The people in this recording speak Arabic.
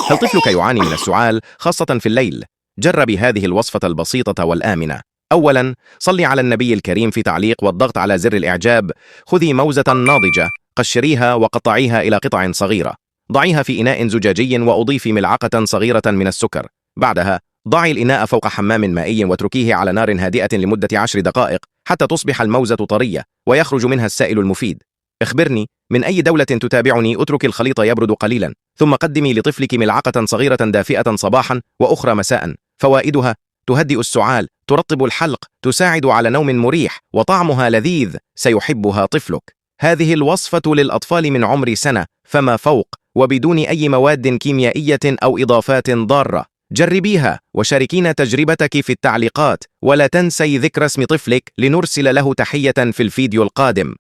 هل طفلك يعاني من السعال خاصة في الليل؟ جربي هذه الوصفة البسيطة والآمنة. أولاً، صلي على النبي الكريم في تعليق والضغط على زر الإعجاب. خذي موزة ناضجة، قشريها وقطعيها إلى قطع صغيرة. ضعيها في إناء زجاجي وأضيفي ملعقة صغيرة من السكر. بعدها، ضعي الإناء فوق حمام مائي واتركيه على نار هادئة لمدة 10 دقائق حتى تصبح الموزة طرية ويخرج منها السائل المفيد. اخبرني من أي دولة تتابعني. اترك الخليط يبرد قليلا، ثم قدمي لطفلك ملعقة صغيرة دافئة صباحا وأخرى مساء. فوائدها: تهدئ السعال، ترطب الحلق، تساعد على نوم مريح، وطعمها لذيذ سيحبها طفلك. هذه الوصفة للأطفال من عمر سنة فما فوق، وبدون أي مواد كيميائية أو إضافات ضارة. جربيها وشاركينا تجربتك في التعليقات، ولا تنسي ذكر اسم طفلك لنرسل له تحية في الفيديو القادم.